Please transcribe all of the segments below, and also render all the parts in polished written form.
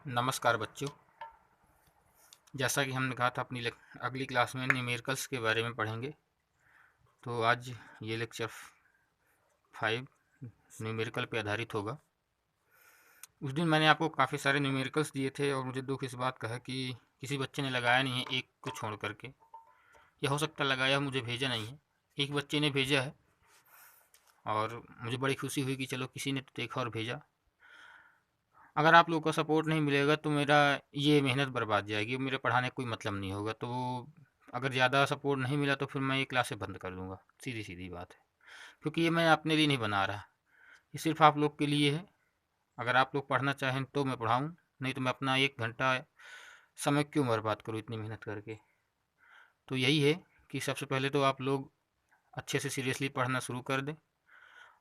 नमस्कार बच्चों। जैसा कि हमने कहा था अपनी अगली क्लास में न्यूमेरिकल्स के बारे में पढ़ेंगे। तो आज ये लेक्चर 5 न्यूमेरिकल पे आधारित होगा। उस दिन मैंने आपको काफ़ी सारे न्यूमेरिकल्स दिए थे और मुझे दुख इस बात का है कि किसी बच्चे ने लगाया नहीं है, एक को छोड़ करके। यह हो सकता लगाया, मुझे भेजा नहीं है। एक बच्चे ने भेजा है और मुझे बड़ी खुशी हुई कि चलो किसी ने तो देखा और भेजा। अगर आप लोगों का सपोर्ट नहीं मिलेगा तो मेरा ये मेहनत बर्बाद जाएगी, मेरे पढ़ाने का कोई मतलब नहीं होगा। तो अगर ज़्यादा सपोर्ट नहीं मिला तो फिर मैं ये क्लासें बंद कर दूंगा, सीधी सीधी बात है। क्योंकि ये मैं अपने लिए नहीं बना रहा, ये सिर्फ आप लोग के लिए है। अगर आप लोग पढ़ना चाहें तो मैं पढ़ाऊँ, नहीं तो मैं अपना 1 घंटा समय क्यों बर्बाद करूँ इतनी मेहनत करके। तो यही है कि सबसे पहले तो आप लोग अच्छे से सीरियसली पढ़ना शुरू कर दें।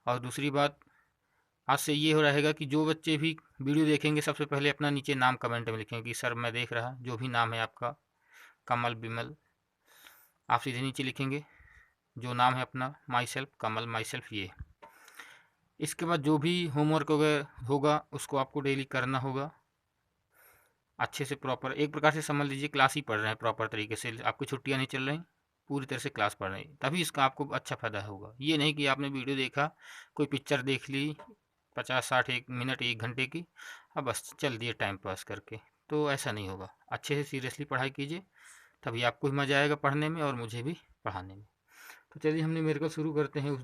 और दूसरी बात, आज से ये हो रहेगा कि जो बच्चे भी वीडियो देखेंगे सबसे पहले अपना नीचे नाम कमेंट में लिखेंगे कि सर मैं देख रहा, जो भी नाम है आपका, कमल बिमल, आप सीधे नीचे लिखेंगे जो नाम है अपना, my self Kamal, my self ये। इसके बाद जो भी होमवर्क होगा उसको आपको डेली करना होगा अच्छे से, प्रॉपर। एक प्रकार से समझ लीजिए क्लास ही पढ़ रहे हैं प्रॉपर तरीके से, आपकी छुट्टियां नहीं चल रही, पूरी तरह से क्लास पढ़ रहे हैं, तभी इसका आपको अच्छा फायदा होगा। ये नहीं कि आपने वीडियो देखा, कोई पिक्चर देख ली 50-60 एक मिनट 1 घंटे की, अब बस चल दिए टाइम पास करके। तो ऐसा नहीं होगा, अच्छे से सीरियसली पढ़ाई कीजिए, तभी आपको भी मज़ा आएगा पढ़ने में और मुझे भी पढ़ाने में। तो चलिए हम न्यूमेरिकल शुरू करते हैं। उस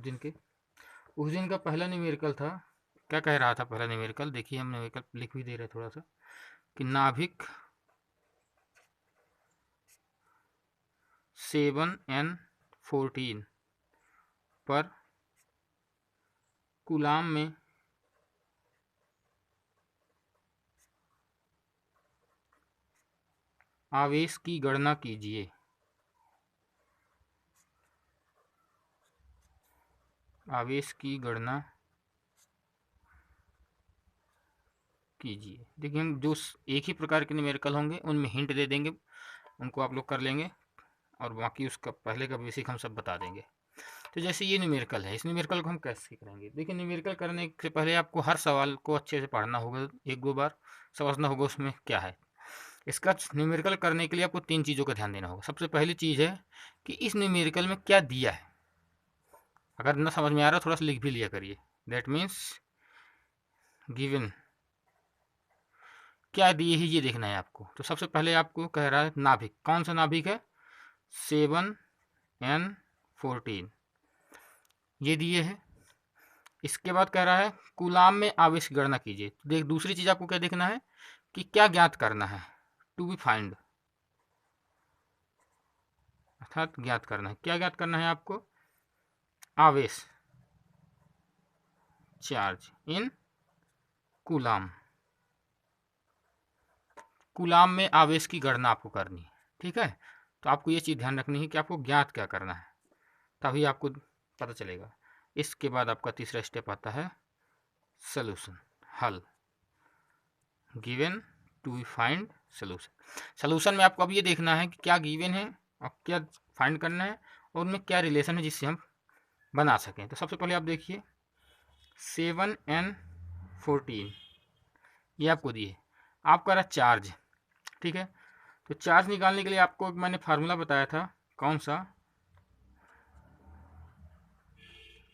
दिन का पहला न्यूमेरिकल था, क्या कह रहा था पहला न्यूमेरिकल, देखिए हम न्यूमेरिकल लिख भी दे रहे हैं थोड़ा सा, कि नाभिक 7n14 पर कूलाम में आवेश की गणना कीजिए। आवेश की गणना कीजिए। देखिए हम जो एक ही प्रकार के न्यूमेरिकल होंगे उनमें हिंट दे देंगे, उनको आप लोग कर लेंगे और बाकी उसका पहले का बेसिक हम सब बता देंगे। तो जैसे ये न्यूमेरिकल है, इस न्यूमेरिकल को हम कैसे करेंगे। देखिए न्यूमेरिकल करने से पहले आपको हर सवाल को अच्छे से पढ़ना होगा, 1-2 बार समझना होगा उसमें क्या है। इसका न्यूमेरिकल करने के लिए आपको 3 चीज़ों का ध्यान देना होगा। सबसे पहली चीज़ है कि इस न्यूमेरिकल में क्या दिया है। अगर ना समझ में आ रहा थोड़ा सा लिख भी लिया करिए। दैट मीन्स गिवन क्या दिए है ये देखना है आपको। तो सबसे पहले आपको कह रहा है नाभिक, कौन सा नाभिक है, 7n14 ये दिए है। इसके बाद कह रहा है कूलाम में आवेश की गणना कीजिए। तो देख दूसरी चीज आपको क्या देखना है कि क्या ज्ञात करना है, टू बी फाइंड, अर्थात ज्ञात करना है। क्या ज्ञात करना है आपको, आवेश, चार्ज इन कूलाम। कूलाम में आवेश की गणना आपको करनी है, ठीक है। तो आपको ये चीज़ ध्यान रखनी है कि आपको ज्ञात क्या करना है, तभी आपको पता चलेगा। इसके बाद आपका तीसरा स्टेप आता है सोल्यूशन, हल, given to be find solution. Solution में आपको अब ये देखना है कि क्या गिवन है और क्या फाइंड करना है और उनमें क्या रिलेशन है जिससे हम बना सकें। तो सबसे पहले आप देखिए 7n14 ये आपको दिए, आपका रहा चार्ज, ठीक है। तो चार्ज निकालने के लिए आपको मैंने फार्मूला बताया था, कौन सा,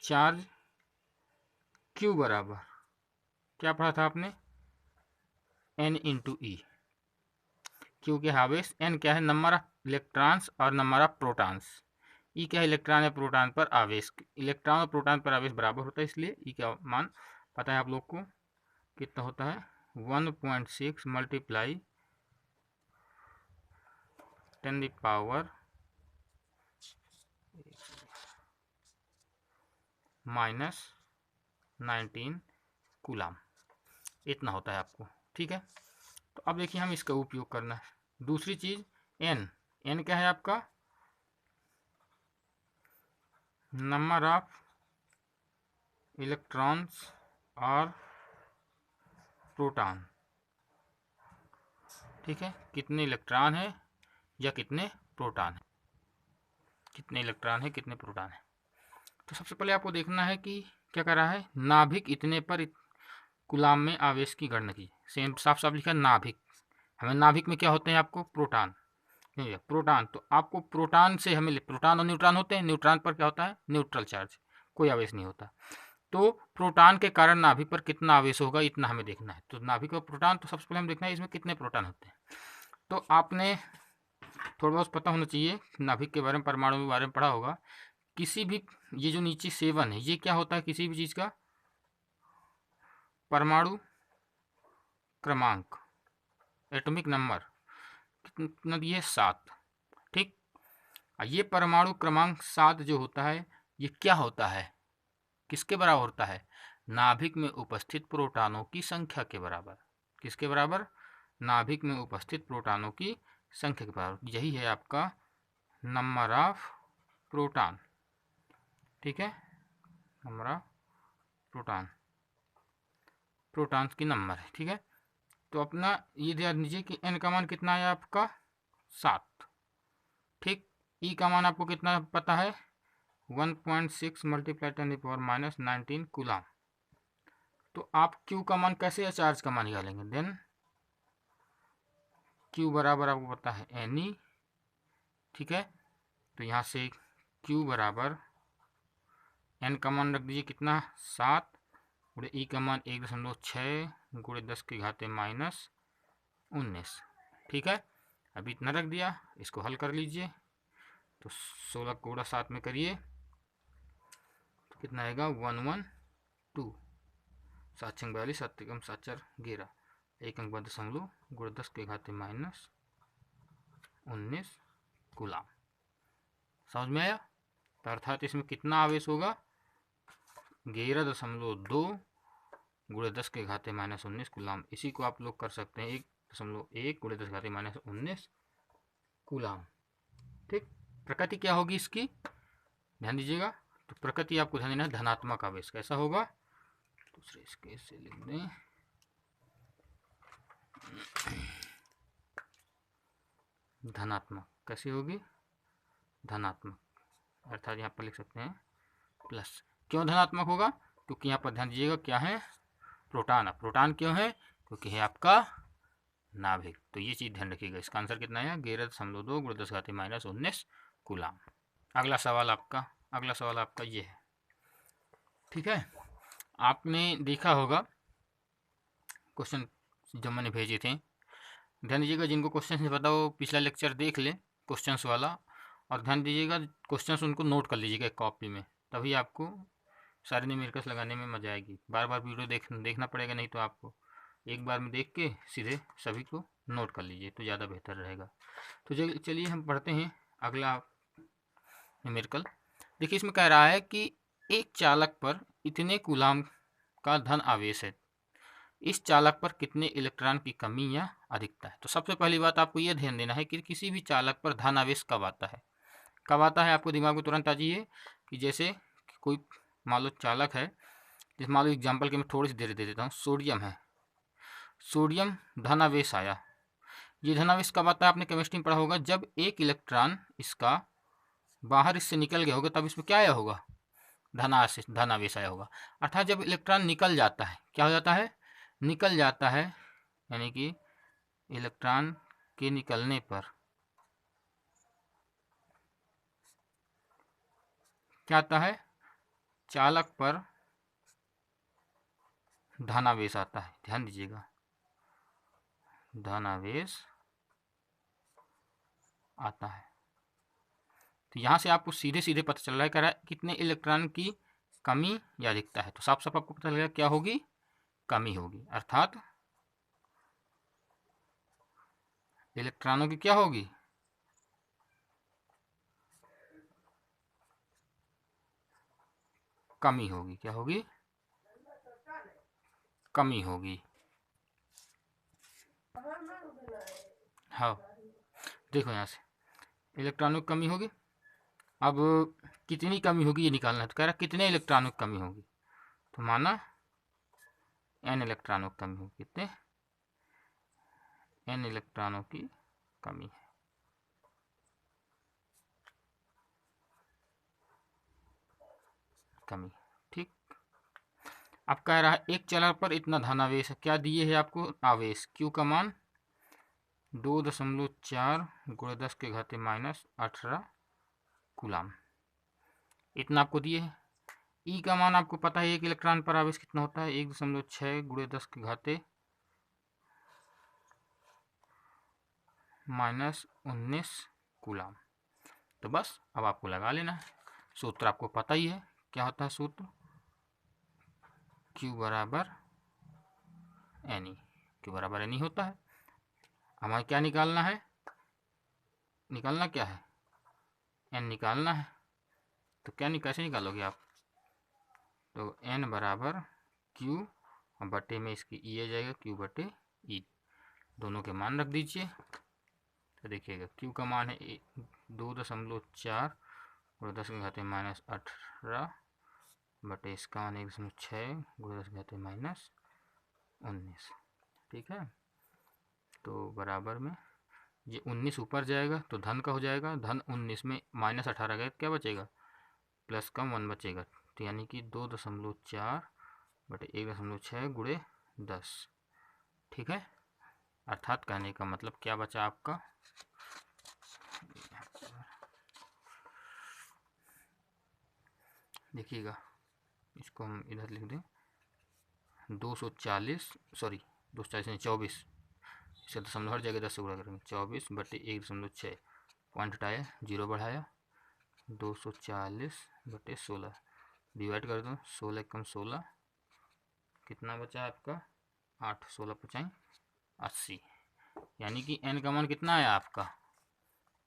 चार्ज क्यू बराबर, क्या पढ़ा था आपने, n इंटू ई। क्यू क्या है आवेश, n क्या है नंबर ऑफ इलेक्ट्रॉन्स और नंबर ऑफ प्रोटॉन्स, ई क्या है इलेक्ट्रॉन या प्रोटॉन पर आवेश, इलेक्ट्रॉन और प्रोटॉन पर आवेश बराबर होता है, इसलिए ई का मान पता है आप लोग को कितना होता है, 1.6 मल्टीप्लाई 10⁻⁻19 कूलाम, इतना होता है आपको, ठीक है। तो अब देखिए हम इसका उपयोग करना है। दूसरी चीज एन, एन क्या है आपका, नंबर ऑफ इलेक्ट्रॉन्स और प्रोटॉन, ठीक है, कितने इलेक्ट्रॉन है या कितने प्रोटॉन है, कितने इलेक्ट्रॉन है कितने प्रोटॉन है। तो सबसे पहले आपको देखना है कि क्या कर रहा है, नाभिक इतने पर कूलाम में आवेश की गणना कीजिए। सेम साफ साफ लिखा है नाभिक। हमें नाभिक में क्या होते हैं आपको प्रोटॉन, प्रोटॉन। तो आपको प्रोटॉन से हमें प्रोटॉन और न्यूट्रॉन होते हैं, न्यूट्रॉन पर क्या होता है न्यूट्रल चार्ज, कोई आवेश नहीं होता। तो प्रोटॉन के कारण नाभिक पर कितना आवेश होगा इतना हमें देखना है। तो नाभिक और प्रोटॉन, तो सबसे पहले हम देखना है इसमें कितने प्रोटॉन होते हैं। तो आपने थोड़ा बहुत पता होना चाहिए नाभिक के बारे में, परमाणु के बारे में पढ़ा होगा। किसी भी, ये जो नीचे 7 है ये क्या होता है किसी भी चीज़ का परमाणु क्रमांक, एटॉमिक नंबर कितना दिए 7, ठीक। ये परमाणु क्रमांक 7 जो होता है ये क्या होता है, किसके बराबर होता है, नाभिक में उपस्थित प्रोटॉनों की संख्या के बराबर। किसके बराबर, नाभिक में उपस्थित प्रोटॉनों की संख्या के बराबर। यही है आपका नंबर ऑफ प्रोटॉन, ठीक है, नंबर ऑफ प्रोटॉन, प्रोटॉन्स की नंबर है, ठीक है। तो अपना ये ध्यान दीजिए कि एन का मान कितना है आपका 7, ठीक। ई का मान आपको कितना पता है 1.6 मल्टीप्लाई 10⁻⁻19 कूलाम। तो आप क्यू का मान कैसे चार्ज का मान निकालेंगे, देन क्यू बराबर आपको पता है एन ई, ठीक है। तो यहाँ से क्यू बराबर एन का मान रख दीजिए कितना 7 गुणे ई का मान 1.6 गुणे 10⁻⁻19, ठीक है। अभी इतना रख दिया, इसको हल कर लीजिए। तो 16 को गुणा 7 में करिए तो कितना आएगा 112, 7 छंग 42, 7 एकम 7 4 11, 1 अंक 10 गुणे 10⁻⁻19 कूलाम। समझ में आया। तो अर्थात इसमें कितना आवेश होगा 11.2 गुणे 10⁻⁻19 कूलाम। इसी को आप लोग कर सकते हैं 1.1 गुणे 10⁻⁻19 कूलाम, ठीक। प्रकृति क्या होगी इसकी, ध्यान दीजिएगा। तो प्रकृति आपको ध्यान देना है धनात्मक आवेश। कैसा होगा, दूसरे स्केच से लिख दें, धनात्मक। कैसी होगी, धनात्मक, अर्थात यहाँ पर लिख सकते हैं प्लस। क्यों धनात्मक होगा, क्योंकि यहाँ पर ध्यान दीजिएगा क्या है प्रोटॉन। प्रोटॉन क्यों है, क्योंकि है आपका नाभिक। तो ये चीज़ ध्यान रखिएगा। इसका आंसर कितना है 11.2 गुणे 10⁻⁻19 कूलाम। अगला सवाल आपका ये है, ठीक है। आपने देखा होगा क्वेश्चन जो मैंने भेजे थे, ध्यान दीजिएगा। जिनको क्वेश्चन नहीं पता वो पिछला लेक्चर देख लें क्वेश्चंस वाला, और ध्यान दीजिएगा क्वेश्चंस उनको नोट कर लीजिएगा कॉपी में, तभी आपको सारे न्यूमेरिकल्स लगाने में मजा आएगी। बार बार वीडियो देखना पड़ेगा, नहीं तो आपको एक बार में देख के सीधे सभी को नोट कर लीजिए तो ज़्यादा बेहतर रहेगा। तो चलिए हम पढ़ते हैं अगला न्यूमेरिकल। देखिए इसमें कह रहा है कि एक चालक पर इतने कूलाम का धन आवेश है, इस चालक पर कितने इलेक्ट्रॉन की कमी या अधिकता है। तो सबसे पहली बात आपको यह ध्यान देना है कि किसी भी चालक पर धन आवेश कब आता है, आपको दिमाग में तुरंत आ जाइए कि जैसे कोई मान लो चालक है, जैसे मान लो एग्जाम्पल के मैं थोड़ी सी देर दे देता हूँ, सोडियम है, सोडियम धनावेश आया। ये धनावेश कब आता है, आपने केमिस्ट्री में पढ़ा होगा, जब एक इलेक्ट्रॉन इसका बाहर इससे निकल गया होगा तब इसमें क्या आया होगा, धनावेश आया होगा। अर्थात जब इलेक्ट्रॉन निकल जाता है, क्या हो जाता है, निकल जाता है, यानी कि इलेक्ट्रॉन के निकलने पर क्या आता है, चालक पर धनावेश आता है। ध्यान दीजिएगा, धनावेश आता है। तो यहाँ से आपको सीधे सीधे पता चल रहा है, कह रहा है कितने इलेक्ट्रॉन की कमी या अधिकता है। तो साफ साफ आपको पता चलेगा क्या होगी, कमी होगी। अर्थात इलेक्ट्रॉनों की क्या होगी, कमी होगी। क्या होगी, कमी होगी। हाँ देखो यहाँ से इलेक्ट्रॉनों की कमी होगी। अब कितनी कमी होगी ये निकालना है। तो कह रहा कितने इलेक्ट्रॉनों की कमी होगी, तो माना n इलेक्ट्रॉनों की कमी होगी। कितने, n इलेक्ट्रॉनों की कमी है। कमी, ठीक। अब कह रहा है एक चालक पर इतना धनावेश है। क्या दिए है आपको? आवेश Q का मान 2.4 × 10 के घाते -18 कूलाम, इतना आपको दिए है। ई का मान आपको पता है, एक इलेक्ट्रॉन पर आवेश कितना होता है? 1.6 × 10 के घाते -19 कूलाम। तो बस अब आपको लगा लेना है। सूत्र आपको पता ही है, क्या होता है सूत्र? Q बराबर NE, Q बराबर NE होता है। हमें क्या निकालना है? निकालना क्या है? N निकालना है। तो क्या कैसे निकालोगे आप? तो N बराबर Q बटे में इसकी E आ जाएगा, Q बटे E, दोनों के मान रख दीजिए। तो देखिएगा Q का मान है 2.4 × 10 के घाते -18 बटे इसका मान 1.6 × 10 के घाते -19, ठीक है। तो बराबर में ये 19 ऊपर जाएगा तो धन का हो जाएगा, धन 19 में -18 गया, क्या बचेगा? प्लस का 1 बचेगा। तो यानी कि 2.4 बटे 1.6 × 10, ठीक है। अर्थात कहने का मतलब क्या बचा आपका? देखिएगा, इसको हम इधर लिख दें, 240 सॉरी 240 नहीं 24, इसका दशमलव हर जगह 10 से गुणा करेंगे, 24 बटे 1.6, पॉइंट हटाया, 0 बढ़ाया, 240 बटे 16 डिवाइड कर दो, 16 कम 16, कितना बचा आपका? 8, 16 पचाएँ 80, यानी कि n का मान कितना आया आपका?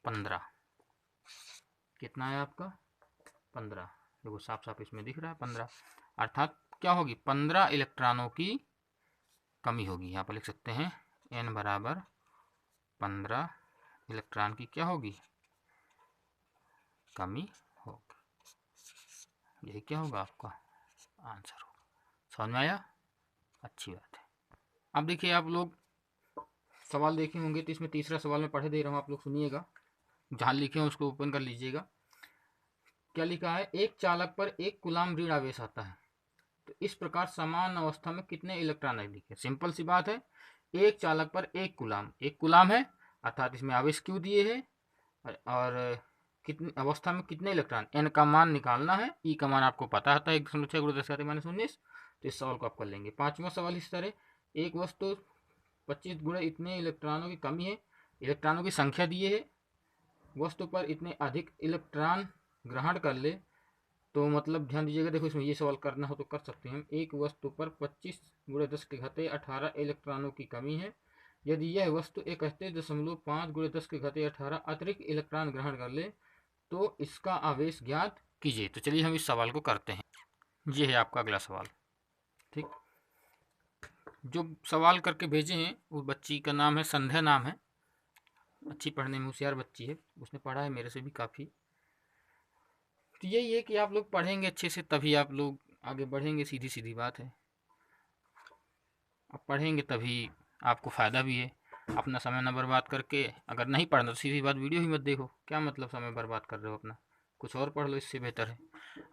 15। कितना आया आपका? 15। देखो साफ साफ इसमें दिख रहा है 15, अर्थात क्या होगी? 15 इलेक्ट्रॉनों की कमी होगी। यहाँ पर लिख सकते हैं n बराबर 15 इलेक्ट्रॉन की क्या होगी? कमी होगी। यही क्या होगा आपका आंसर होगा। समझ में आया? अच्छी बात है। अब देखिए आप लोग सवाल देखे होंगे, तो इसमें तीसरा सवाल मैं पढ़े दे रहा हूँ, आप लोग सुनिएगा, जहाँ लिखे हैं उसको ओपन कर लीजिएगा। क्या लिखा है? एक चालक पर 1 कूलाम ऋण आवेश आता है, तो इस प्रकार समान अवस्था में कितने इलेक्ट्रॉन है? देखिए सिंपल सी बात है, एक चालक पर 1 कूलाम है, अर्थात इसमें आवेश क्यू दिए है, और कितनी अवस्था में कितने इलेक्ट्रॉन, एन का मान निकालना है, ई का मान आपको पता होता है 1.6 × 10 के घाते -19। तो इस सवाल को आप कर लेंगे। पांचवा सवाल इस तरह, एक वस्तु 25 गुणे इतने इलेक्ट्रॉनों की कमी है, इलेक्ट्रॉनों की संख्या दिए है, वस्तु पर इतने अधिक इलेक्ट्रॉन ग्रहण कर ले, तो मतलब ध्यान दीजिएगा, देखो इसमें ये सवाल करना हो तो कर सकते हैं हम। एक वस्तु पर 25 × 10 के घाते 18 इलेक्ट्रॉनों की कमी है, यदि यह वस्तु 31.5 × 10 के घाते 18 अतिरिक्त इलेक्ट्रॉन ग्रहण कर ले तो इसका आवेश ज्ञात कीजिए। तो चलिए हम इस सवाल को करते हैं। ये है आपका अगला सवाल, ठीक। जो सवाल करके भेजे हैं वो बच्ची का नाम है संध्या, नाम है, अच्छी पढ़ने में होशियार बच्ची है, उसने पढ़ा है मेरे से भी काफ़ी। तो यही है कि आप लोग पढ़ेंगे अच्छे से तभी आप लोग आगे बढ़ेंगे, सीधी सीधी बात है। अब पढ़ेंगे तभी आपको फ़ायदा भी है। अपना समय न बर्बाद करके, अगर नहीं पढ़ना तो सीधी बात वीडियो ही मत देखो, क्या मतलब समय बर्बाद कर रहे हो अपना, कुछ और पढ़ लो, इससे बेहतर है।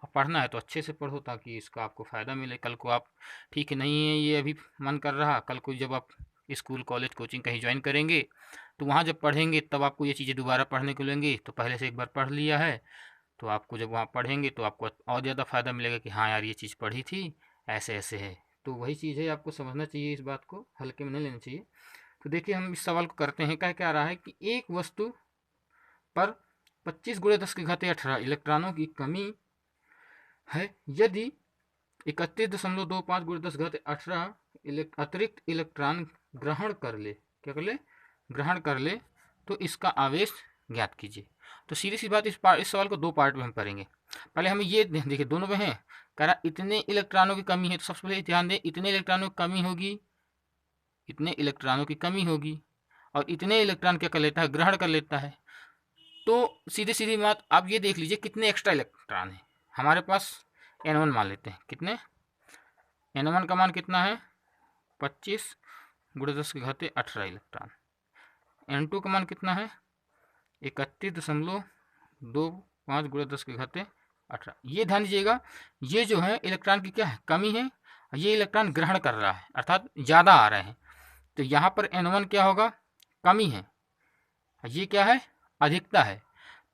अब पढ़ना है तो अच्छे से पढ़ो ताकि इसका आपको फ़ायदा मिले। कल को आप ठीक है नहीं है ये अभी मन कर रहा, कल को जब आप स्कूल कॉलेज कोचिंग कहीं ज्वाइन करेंगे तो वहाँ जब पढ़ेंगे तब आपको ये चीज़ें दोबारा पढ़ने को लेंगी। तो पहले से एक बार पढ़ लिया है तो आपको जब वहाँ पढ़ेंगे तो आपको और ज़्यादा फ़ायदा मिलेगा कि हाँ यार ये चीज़ पढ़ी थी, ऐसे ऐसे है। तो वही चीज़ है, आपको समझना चाहिए, इस बात को हल्के में नहीं लेना चाहिए। तो देखिए हम इस सवाल को करते हैं। क्या रहा है कि एक वस्तु पर 25 × 10 के घाते 18 इलेक्ट्रॉनों की कमी है, यदि 31.25 × 10 घाते 18 अतिरिक्त इलेक्ट्रॉन ग्रहण कर ले, क्या कर ले? ग्रहण कर ले, तो इसका आवेश ज्ञात कीजिए। तो सीधी सी बात, इस सवाल को दो पार्ट में हम करेंगे। पहले हमें ये देखिए, दोनों में है कह रहा इतने इलेक्ट्रॉनों की कमी है, तो सबसे पहले ध्यान दें, इतने इलेक्ट्रॉनों की कमी होगी, इतने इलेक्ट्रॉनों की कमी होगी, और इतने इलेक्ट्रॉन क्या कर लेता है? ग्रहण कर लेता है। तो सीधी सीधी बात आप ये देख लीजिए कितने एक्स्ट्रा इलेक्ट्रॉन है हमारे पास। N1 मान लेते हैं, कितने? N1 का मान कितना है? 25 × 10 के घाते 18 इलेक्ट्रॉन। N2 का मान कितना है? 31.25 × 10 के घाते 18। ये ध्यान दीजिएगा, ये जो है इलेक्ट्रॉन की क्या है? कमी है, ये इलेक्ट्रॉन ग्रहण कर रहा है, अर्थात ज़्यादा आ रहे हैं। तो यहाँ पर N1 क्या होगा, कमी है, ये क्या है, अधिकता है।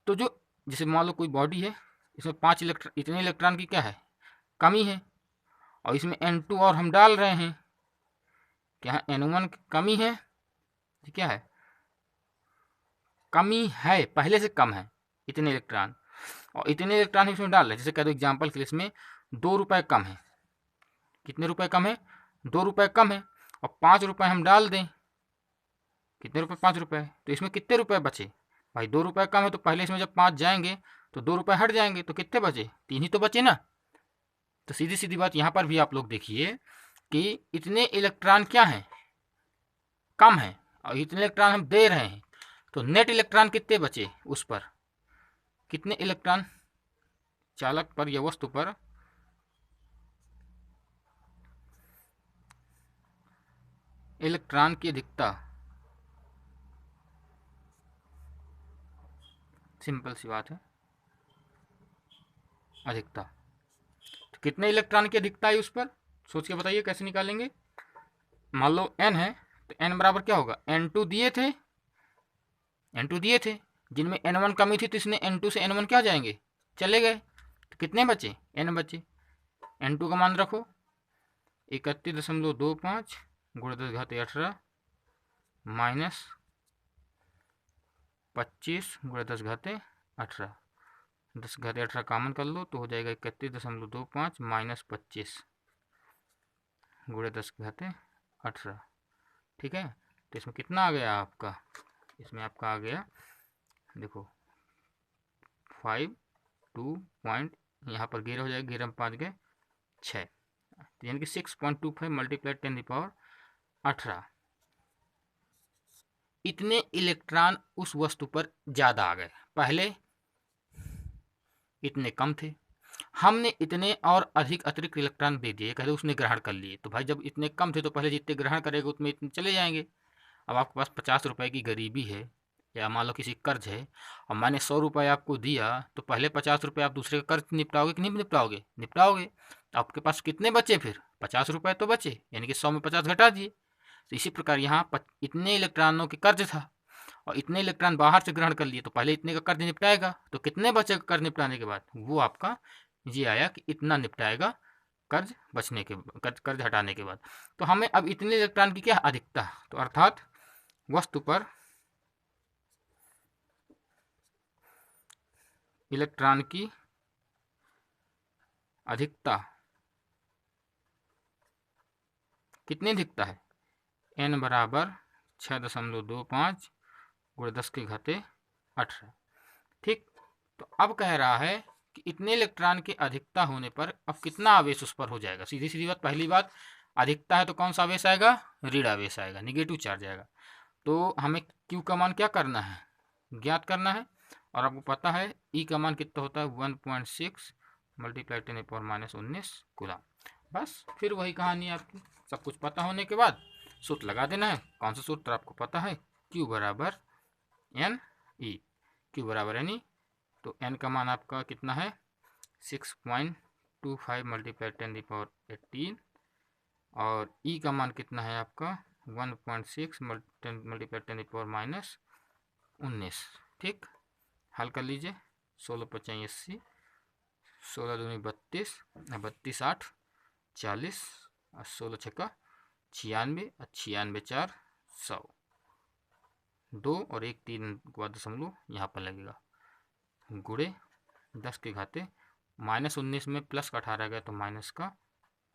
तो जो जैसे मान लो कोई बॉडी है, इसमें 5 इलेक्ट्रॉन, इतने इलेक्ट्रॉन की क्या है, कमी है, और इसमें N2 और हम डाल रहे हैं, क्या N1 की कमी है, ये क्या है, कमी है, पहले से कम है इतने इलेक्ट्रॉन, और इतने इलेक्ट्रॉन इसमें डाल रहे हैं। जैसे कह दो एग्जाम्पल के लिए इसमें 2 रुपये कम है, कितने रुपए कम है, 2 रुपये कम है, और 5 रुपये हम डाल दें, कितने रुपए, 5 रुपये, तो इसमें कितने रुपए बचे भाई, 2 रुपये कम है, तो पहले इसमें जब 5 जाएंगे तो 2 रुपये हट जाएंगे, तो कितने बचे, 3 ही तो बचे ना। तो सीधी सीधी बात यहाँ पर भी आप लोग देखिए कि इतने इलेक्ट्रॉन क्या हैं, कम है, और इतने इलेक्ट्रॉन हम दे रहे हैं, तो नेट इलेक्ट्रॉन कितने बचे, उस पर कितने इलेक्ट्रॉन, चालक पर या वस्तु पर इलेक्ट्रॉन की अधिकता, सिंपल सी बात है, अधिकता, तो कितने इलेक्ट्रॉन की अधिकता है उस पर, सोच के बताइए कैसे निकालेंगे। मान लो n है, तो n बराबर क्या होगा, n2 दिए थे, n2 दिए थे, जिनमें n1 कमी थी, तो इसने n2 से n1 क्या जाएंगे, चले गए, तो कितने बचे, n बचे। n2 का मान रखो 31.25 गुणा 10⁻18 माइनस 25 गुणा 10⁻18, 10⁻18 कामन कर लो तो हो जाएगा 31.25 माइनस 25 गुणा 10⁻18, ठीक है। तो इसमें कितना आ गया आपका, इसमें आपका आ गया देखो 52 पॉइंट, यहाँ पर गिर हो जाएगा, गिर में 5 गए 6, तो यानी कि 6.25 मल्टीप्लाई 10⁻18, इतने इलेक्ट्रॉन उस वस्तु पर ज़्यादा आ गए, पहले इतने कम थे, हमने इतने और अधिक अतिरिक्त इलेक्ट्रॉन दे दिए, कहते उसने ग्रहण कर लिए। तो भाई जब इतने कम थे तो पहले जितने ग्रहण करेगा उतने इतने चले जाएंगे। अब आपके पास 50 रुपए की गरीबी है, या मान लो किसी कर्ज है, और मैंने 100 रुपये आपको दिया, तो पहले 50 रुपये आप दूसरे का कर्ज निपटाओगे कि नहीं निपटाओगे, निपटाओगे। तो आपके पास कितने बचे फिर, 50 रुपये तो बचे, यानी कि 100 में 50 घटा दिए। तो इसी प्रकार यहाँ इतने इलेक्ट्रॉनों के कर्ज था, और इतने इलेक्ट्रॉन बाहर से ग्रहण कर लिए, तो पहले इतने का कर्ज निपटाएगा, तो कितने बचेगा कर्ज निपटाने के बाद, वो आपका ये आया कि इतना निपटाएगा कर्ज बचने के, कर्ज हटाने के बाद। तो हमें अब इतने इलेक्ट्रॉन की क्या अधिकता, तो अर्थात वस्तु पर इलेक्ट्रॉन की अधिकता कितनी अधिकता है, n बराबर 6.25 गुणा 10⁻18, ठीक। तो अब कह रहा है कि इतने इलेक्ट्रॉन की अधिकता होने पर अब कितना आवेश उस पर हो जाएगा। सीधी सीधी बात, पहली बात, अधिकता है तो कौन सा आवेश आएगा, ऋण आवेश आएगा, निगेटिव चार्ज आएगा। तो हमें Q का मान क्या करना है, ज्ञात करना है, और आपको पता है E का मान कितना होता है 1.6 मल्टीप्लाई 10⁻−19 कूलम। बस फिर वही कहानी आपकी, सब कुछ पता होने के बाद सूत्र लगा देना है। कौन सा सूत्र आपको पता है, Q बराबर एन ई, Q बराबर एन ई। तो n का मान आपका कितना है 6.25 मल्टीप्लाई 10⁻18, और E का मान कितना है आपका 1.6 मल्टीप्लाई 10⁻−19, ठीक। हल कर लीजिए, 16×5 = 80, 16×2 = 32, 32 8 40, और 16×6 96, और 96×4 100, 2 और 1 3 के बाद दशमलव यहाँ पर लगेगा, गुणे 10⁻−19 में प्लस का 18 गया तो माइनस का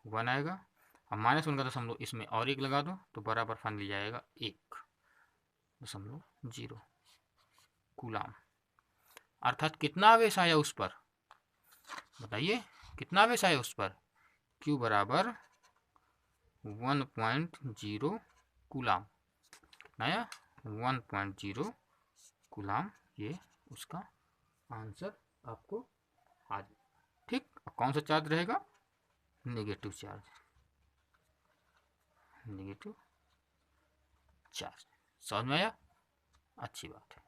1 आएगा, और -1 का दशमलव इसमें और 1 लगा दो तो बराबर फाइनली जाएगा 1.0 कूलम। अर्थात कितना आवेश आया उस पर, बताइए कितना आवेश आया उस पर, Q बराबर 1.0 कूलम, कितना आया 1.0 कूलम, ये उसका आंसर आपको आ जाए, ठीक। कौन सा चार्ज रहेगा, नेगेटिव चार्ज, नेगेटिव चार्ज। समझ में आया, अच्छी बात है।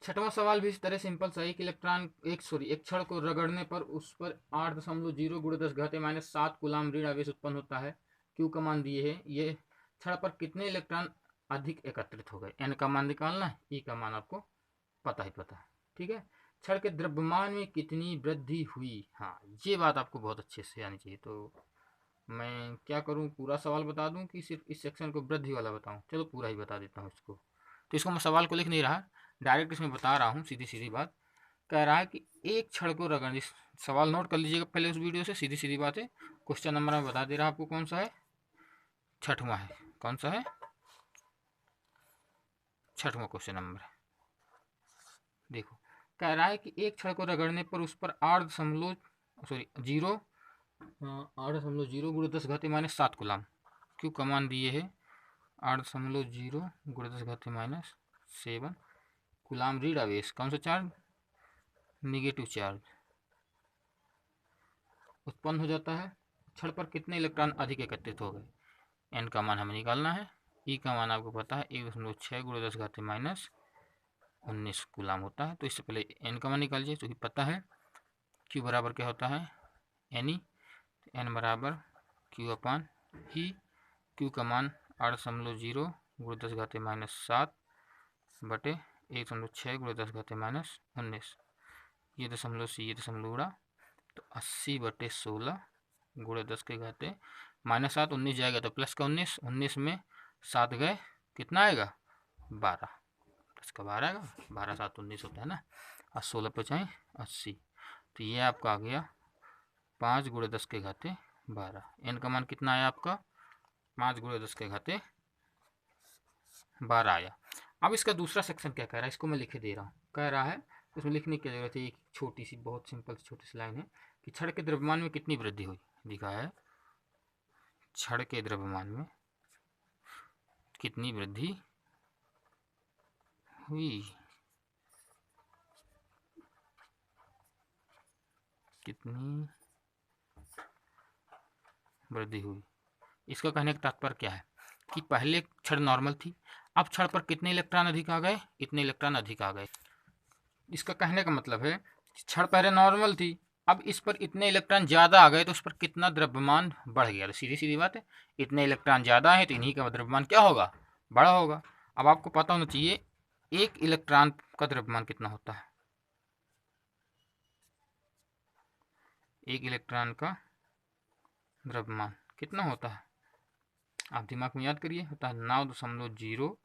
छठवां सवाल भी इस तरह सिंपल सा, एक छड़ को रगड़ने पर उस पर 8.0 × 10⁻⁷ कूलाम ऋण आवेश उत्पन्न होता है। क्यू का मान दिए है, ये छड़ पर कितने इलेक्ट्रॉन अधिक एकत्रित हो गए। एन का मान निकालना है, ई का मान आपको पता है। ठीक है, छड़ के द्रव्यमान में कितनी वृद्धि हुई। हाँ, ये बात आपको बहुत अच्छे से आनी चाहिए। तो मैं क्या करूँ, पूरा सवाल बता दूं कि सिर्फ इस सेक्शन को वृद्धि वाला बताऊं। चलो पूरा ही बता देता हूँ इसको। तो इसको मैं सवाल को लिख नहीं रहा, डायरेक्ट इसमें बता रहा हूँ, सीधी सीधी बात। कह रहा है कि एक छड़ को रगड़ने, सवाल नोट कर लीजिएगा पहले उस वीडियो से, सीधी सीधी बात है। क्वेश्चन नंबर में बता दे रहा आपको कौन सा है, छठवां है। कौन सा है, छठवां क्वेश्चन नंबर है। देखो, कह रहा है कि एक छड़ को रगड़ने पर उस पर 8.0 × 10⁻⁷ कूलाम, क्यों कमान दिए है 8.0 × 10⁻⁷ कूलाम ऋण आवेश, कौन सा चार्ज, निगेटिव चार्ज उत्पन्न हो जाता है। छड़ पर कितने इलेक्ट्रॉन अधिक एकत्रित हो गए। एन का मान हमें निकालना है। ई का मान आपको पता है 1.6 × 10⁻⁹ कूलाम होता है। तो इससे पहले एन का मान निकालिए, तो पता है क्यू बराबर क्या होता है, एन ई। एन बराबर क्यू अपान ई। क्यू का मान 8.0 × 10⁻⁷ बटे 1.6 × 10⁻⁹। ये दशमलव से ये दशमलव उड़ा, तो 80/16 × 10⁻⁻7। 19 जाएगा तो प्लस का 19, 19 में 7 गए, कितना आएगा 12, प्लस का 12 आएगा, 12 7 19 होता है ना, और 16 पे चाहे 80। तो ये आपका आ गया 5 × 10⁻12। एन का मान कितना आया आपका, 5 × 10⁻12 आया। अब इसका दूसरा सेक्शन क्या कह रहा है, इसको मैं लिखे दे रहा हूँ। कह रहा है, उसमें लिखने की जरूरत है, एक छोटी सी बहुत सिंपल छोटी सी लाइन है कि छड़ के द्रव्यमान में कितनी वृद्धि हुई। लिखा है छड़ के द्रव्यमान में कितनी वृद्धि हुई, कितनी वृद्धि हुई। इसका कहने का तात्पर्य क्या है कि पहले छड़ नॉर्मल थी, अब छड़ पर कितने इलेक्ट्रॉन अधिक आ गए, इतने इलेक्ट्रॉन अधिक आ गए। इसका कहने का मतलब है छड़ पहले नॉर्मल थी, अब इस पर इतने इलेक्ट्रॉन ज़्यादा आ गए, तो उस पर कितना द्रव्यमान बढ़ गया। तो सीधी सीधी बात है, इतने इलेक्ट्रॉन ज़्यादा है तो इन्हीं का द्रव्यमान क्या होगा, बड़ा होगा। अब आपको पता होना चाहिए एक इलेक्ट्रॉन का द्रव्यमान कितना होता है। एक इलेक्ट्रॉन का द्रव्यमान कितना होता है, आप दिमाग में याद करिए, होता है 9.0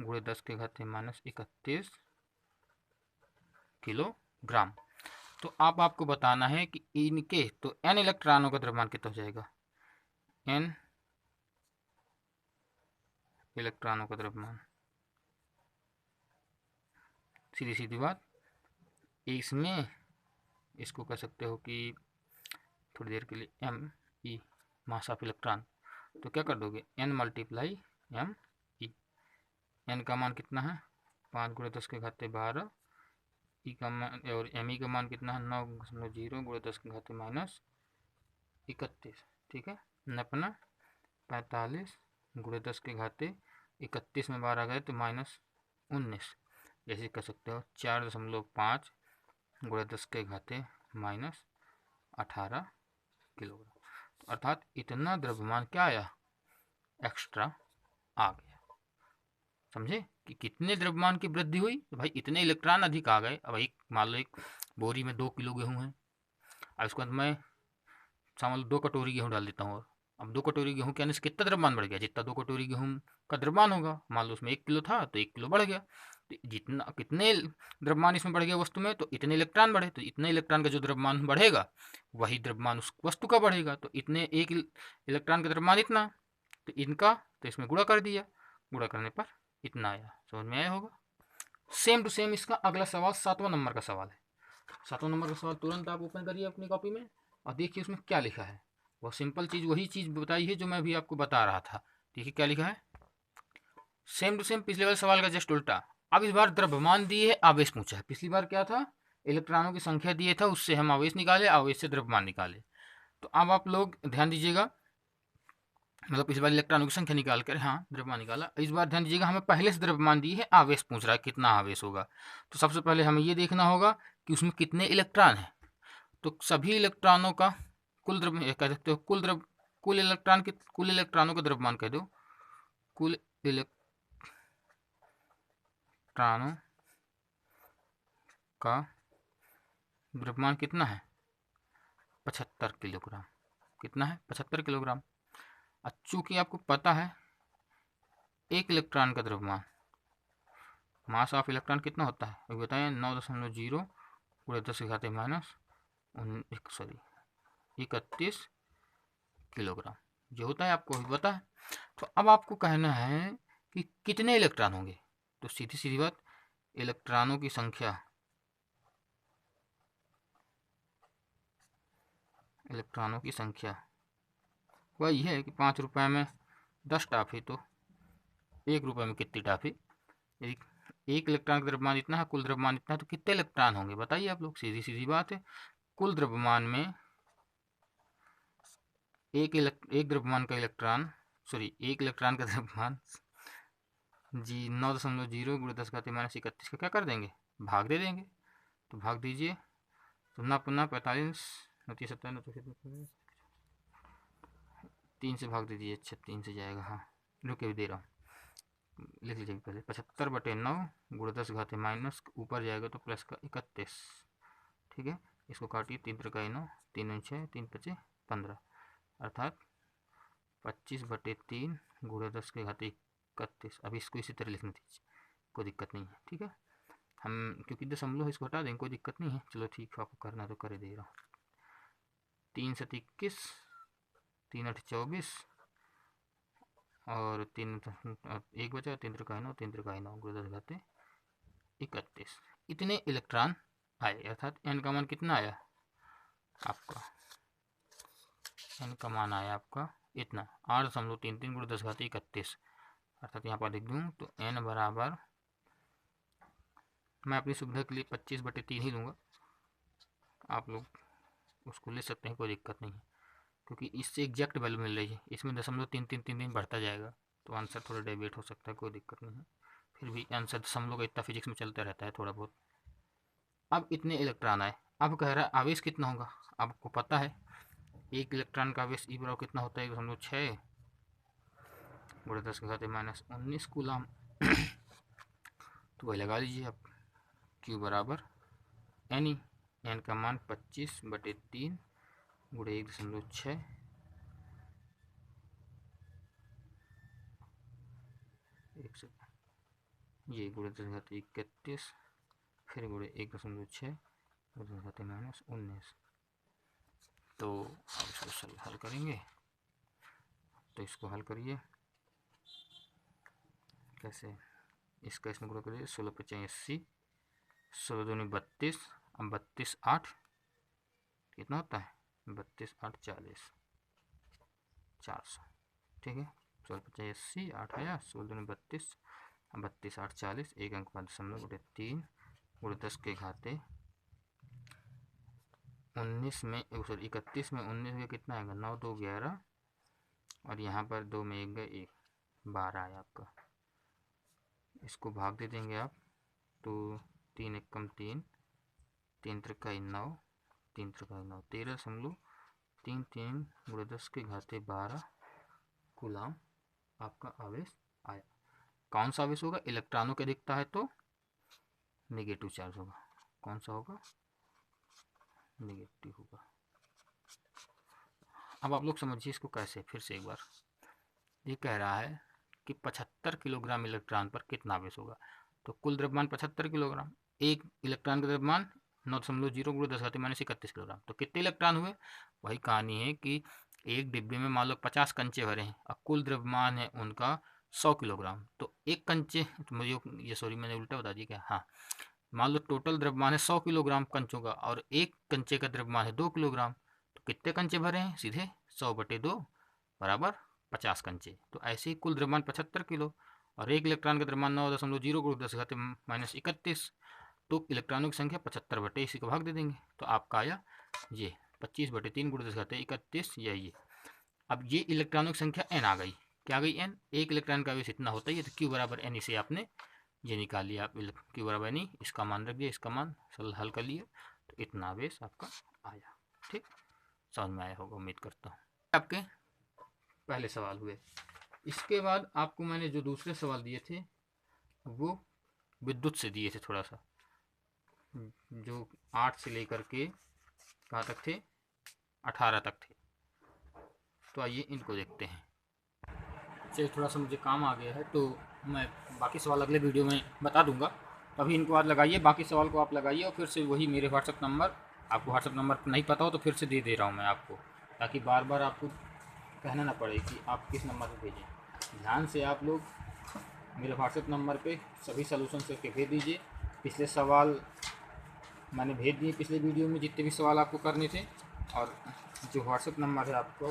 × 10⁻31 किलोग्राम। तो आपको बताना है कि इनके तो n इलेक्ट्रॉनों का द्रव्यमान कितना हो जाएगा, n इलेक्ट्रॉनों का द्रव्यमान। सीधी सीधी बात, इसमें इसको कह सकते हो कि थोड़ी देर के लिए m e mass of electron, तो क्या कर दोगे n × m e। n का मान कितना है 5 × 10⁻12, ई का मान और एम ई का मान कितना है 9.0 × 10⁻31। ठीक है, नपना 45 × 10⁻31 में 12 गए तो -19, जैसे कह सकते हो 4.5 × 10⁻18 किलोग्राम। तो अर्थात इतना द्रव्यमान क्या आया, एक्स्ट्रा आ गया। समझे कि कितने द्रव्यमान की वृद्धि हुई, तो भाई इतने इलेक्ट्रॉन अधिक आ गए। अब एक मान लो एक बोरी में 2 किलो गेहूँ है, अब इसके बाद मैं समझ लो 2 कटोरी गेहूँ डाल देता हूँ, और अब 2 कटोरी गेहूँ के आने से कितना द्रव्यमान बढ़ गया, जितना 2 कटोरी गेहूँ का द्रव्यमान होगा, मान लो उसमें 1 किलो था तो 1 किलो बढ़ गया। तो जितना कितने द्रव्यमान इसमें बढ़ गया वस्तु में, तो इतने इलेक्ट्रॉन बढ़े, तो इतने इलेक्ट्रॉन का जो द्रव्यमान बढ़ेगा वही द्रव्यमान उस वस्तु का बढ़ेगा। तो इतने एक इलेक्ट्रॉन का द्रव्यमान इतना, तो इनका तो इसमें गुणा कर दिया, गुणा करने पर इतना आया। समझ में आया होगा। सेम टू सेम इसका अगला सवाल 7वां नंबर का सवाल है। 7वां नंबर का सवाल तुरंत आप ओपन करिए अपनी कॉपी में और देखिए उसमें क्या लिखा है। वो सिंपल चीज़ वही चीज़ बताई है जो मैं अभी आपको बता रहा था। देखिए क्या लिखा है, सेम टू सेम पिछले वाले सवाल का जस्ट उल्टा। अब इस बार द्रव्यमान दिए है, आवेश पूछा है। पिछली बार क्या था, इलेक्ट्रॉनों की संख्या दिए था, उससे हम आवेश निकाले, आवेश से द्रव्यमान निकाले। तो अब आप लोग ध्यान दीजिएगा, मतलब इस बार इलेक्ट्रॉनों की संख्या निकाल कर हाँ द्रव्यमान निकाला। इस बार ध्यान दीजिएगा हमें पहले से द्रव्यमान दी है, आवेश पूछ रहा है कितना आवेश होगा। तो सबसे पहले हमें ये देखना होगा कि उसमें कितने इलेक्ट्रॉन हैं। तो सभी इलेक्ट्रॉनों का कुल द्रव्य कह सकते हो, कुल इलेक्ट्रॉनों का द्रव्यमान कह दो। कुल इलेक्ट्रॉनों का द्रव्यमान कितना है? 75 किलोग्राम। कितना है? 75 किलोग्राम। अब चूंकि आपको पता है एक इलेक्ट्रॉन का द्रव्यमान, मास ऑफ इलेक्ट्रॉन कितना होता है अभी बताएं, 9.0 पूरे 10 के घाते माइनस 31 किलोग्राम जो होता है, आपको अभी पता है। तो अब आपको कहना है कि कितने इलेक्ट्रॉन होंगे। तो सीधी सीधी बात, इलेक्ट्रॉनों की संख्या, इलेक्ट्रॉनों की संख्या वही है कि 5 रुपए में 10 टाफी, तो 1 रुपए में कितनी टाफी। एक इलेक्ट्रॉन का द्रव्यमान इतना है, कुल द्रव्यमान इतना है, तो कितने इलेक्ट्रॉन होंगे बताइए आप लोग। सीधी सीधी बात है, कुल द्रव्यमान में एक द्रव्यमान का इलेक्ट्रॉन, सॉरी एक इलेक्ट्रॉन का द्रव्यमान जी 9.0 गुणे 10 घाते माइनस 31 का क्या कर देंगे, भाग दे देंगे। तो भाग दीजिए, तो ना पुनः 45 70 3 से भाग दीजिए। अच्छा 3 से जाएगा, हाँ रुके भी दे रहा हूँ, लिख लीजिए पहले। 75/9 गुणे 10 घाते माइनस ऊपर जाएगा तो प्लस का 31। ठीक है, इसको काटिए, 3 त्रिका 9, 3 6, 3 5 15, अर्थात 25/3 गुणे 10 के घाते 31। अब इसको इसी तरह लिखना दीजिए, कोई दिक्कत नहीं है। ठीक है, हम क्योंकि दशमलव इसको हटा देंगे, कोई दिक्कत नहीं है। चलो ठीक है, आपको करना तो कर दे रहा हूँ। 3 7 21, 3 8 24 और 3 1 बचा, 3 त्रिका 9, 3 त्रिका 9 गुणे 10 घाते 31। इतने इलेक्ट्रॉन आए, अर्थात एन का मान कितना आया आपका, एन का मान आया आपका इतना 8.33 गुणे 10 घाते 31। अर्थात यहाँ पर लिख दूँ तो एन बराबर, मैं अपनी सुविधा के लिए 25/3 ही लूँगा, आप लोग उसको ले सकते हैं, कोई दिक्कत नहीं है। क्योंकि इससे एग्जैक्ट वैल्यू मिल रही है, इसमें 0.3333 बढ़ता जाएगा, तो आंसर थोड़ा डेविएट हो सकता है, कोई दिक्कत नहीं है। फिर भी आंसर दशमलव का इतना फिजिक्स में चलता रहता है थोड़ा बहुत। अब इतने इलेक्ट्रॉन आए, अब कह रहा है आवेश कितना होगा। आपको पता है एक इलेक्ट्रॉन का आवेश ई बराबर कितना होता है, 1.6 गुणे 10 के घाते माइनस 19 कूलम। तो वही लगा लीजिए आप, क्यू बराबर एन ई, एन का मान 25/3 गुणे 1.6 ये गुणे 10 घाते 31, फिर गुणे 1.6 गुणे 10 घाते माइनस 19। तो अब इसको हल करेंगे, तो इसको हल करिए कैसे, इसका इसमें गुणा करिए, 16×5 = 80, 16 दूनी 32, अब 32 8 कितना होता है, 32 8 40, 400। ठीक है, 16×5 = 80, 8 आया, 16 दूनी 32, अब 32 8 40, एक अंक बाद दशमलव गुणे 3 गुणे 10 के घाते 19 में, सॉरी 31 में 19 में कितना आएगा, 9 2 11, और यहाँ पर 2 में 1 गए 1, 12 आया आपका। इसको भाग दे देंगे आप, तो 3 एकम 3, 3 त्रिका 9, 3 त्रिका 9, 13.33 गुणे 10 के घाते 12 कूलम आपका आवेश आया। कौन सा आवेश होगा, इलेक्ट्रॉनों के दिखता है तो नेगेटिव चार्ज होगा। कौन सा होगा, नेगेटिव होगा। अब आप लोग समझिए इसको कैसे, फिर से एक बार। ये कह रहा है कि 75 किलोग्राम इलेक्ट्रॉन पर कितना आवेश होगा। तो कुल द्रव्यमान 75 किलोग्राम, एक इलेक्ट्रॉन का द्रव्यमान 9.0 गुणे 10 घाते माइनस 31 किलोग्राम। तो कितने इलेक्ट्रॉन हुए, वही कहानी है कि एक डिब्बे में मान लो 50 कंचे भरे हैं और कुल द्रव्यमान है उनका 100 किलोग्राम। तो एक कंचे, तो मुझे ये सॉरी मैंने उल्टा बता दिया क्या, हाँ मान लो टोटल द्रव्यमान है 100 किलोग्राम कंचों का, और एक कंचे का द्रव्यमान है 2 किलोग्राम। तो कितने कंचे भरे हैं, सीधे 100/2 बराबर 50 कंचे। तो ऐसे ही कुल द्रव्यमान 75 किलो, और एक इलेक्ट्रॉन का द्रव्यमान 9.0 गुणे 10 घाते माइनस 31। तो इलेक्ट्रॉनों की संख्या 75/, इसी को भाग दे देंगे, तो आपका आया ये 25/3 गुणे 10 घाते 31, यही है। अब ये इलेक्ट्रॉनिक संख्या n आ गई, क्या आ गई n, एक इलेक्ट्रॉन का बेस इतना होता है, तो q बराबर n, इसे आपने ये निकाल लिया, आप q बराबर n, इसका मान रख दिया, इसका मान हल कर लिया, तो इतना बेस आपका आया। ठीक, समझ में आया होगा उम्मीद करता हूँ। आपके पहले सवाल हुए। इसके बाद आपको मैंने जो दूसरे सवाल दिए थे वो विद्युत से दिए थे, थोड़ा सा जो 8 से लेकर के कहाँ तक थे, 18 तक थे। तो आइए इनको देखते हैं। चलिए, थोड़ा सा मुझे काम आ गया है, तो मैं बाकी सवाल अगले वीडियो में बता दूंगा। अभी इनको आज लगाइए, बाकी सवाल को आप लगाइए, और फिर से वही मेरे व्हाट्सअप नंबर, आपको व्हाट्सअप नंबर नहीं पता हो तो फिर से दे रहा हूँ मैं आपको, ताकि बार बार आपको कहना ना पड़े कि आप किस नंबर पर भेजें। ध्यान से आप लोग मेरे व्हाट्सएप नंबर पे सभी सलूशन करके भेज दीजिए। पिछले सवाल मैंने भेज दिए, पिछले वीडियो में जितने भी सवाल आपको करने थे, और जो व्हाट्सएप नंबर है आपको,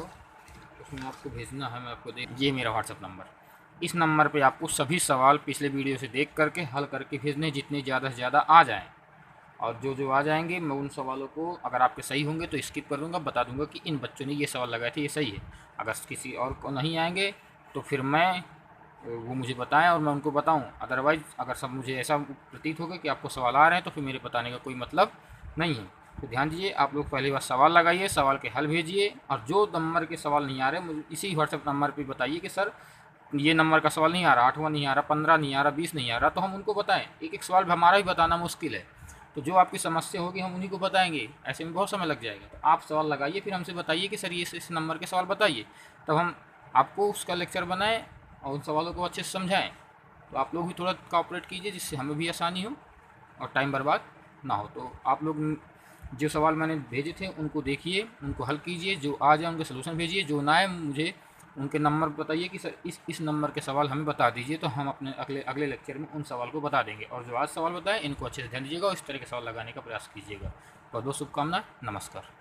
उसमें आपको भेजना है, मैं आपको ये मेरा व्हाट्सएप नंबर, इस नंबर पे आपको सभी सवाल पिछले वीडियो से देख करके हल करके भेजने, जितने ज़्यादा से ज़्यादा आ जाएँ। और जो आ जाएंगे मैं उन सवालों को, अगर आपके सही होंगे तो स्किप कर दूँगा, बता दूँगा कि इन बच्चों ने ये सवाल लगाए थे, ये सही है। अगर किसी और को नहीं आएंगे तो फिर वो मुझे बताएं और मैं उनको बताऊं। अदरवाइज़ अगर सब मुझे ऐसा प्रतीत होगा कि आपको सवाल आ रहे हैं तो फिर मेरे बताने का कोई मतलब नहीं है। तो ध्यान दीजिए, आप लोग पहली बार सवाल लगाइए, सवाल के हल भेजिए, और जो नंबर के सवाल नहीं आ रहे मुझे इसी व्हाट्सएप नंबर पर बताइए कि सर ये नंबर का सवाल नहीं आ रहा, 8वां नहीं आ रहा, 15 नहीं आ रहा, 20 नहीं आ रहा, तो हम उनको बताएं। एक एक सवाल हमारा भी बताना मुश्किल है, तो जो आपकी समस्या होगी हम उन्हीं को बताएंगे, ऐसे में बहुत समय लग जाएगा। तो आप सवाल लगाइए, फिर हमसे बताइए कि सर ये इस नंबर के सवाल बताइए, तब हम आपको उसका लेक्चर बनाएं और उन सवालों को अच्छे से समझाएं। तो आप लोग भी थोड़ा कोऑपरेट कीजिए, जिससे हमें भी आसानी हो और टाइम बर्बाद ना हो। तो आप लोग जो सवाल मैंने भेजे थे उनको देखिए, उनको हल कीजिए, जो आ जाए उनके सलूशन भेजिए, जो ना आए मुझे उनके नंबर बताइए कि सर इस नंबर के सवाल हमें बता दीजिए, तो हम अपने अगले लेक्चर में उन सवाल को बता देंगे। और जो आज सवाल बताए इनको अच्छे से ध्यान दीजिएगा और इस तरह के सवाल लगाने का प्रयास कीजिएगा। बहुत बहुत शुभकामनाएं, नमस्कार।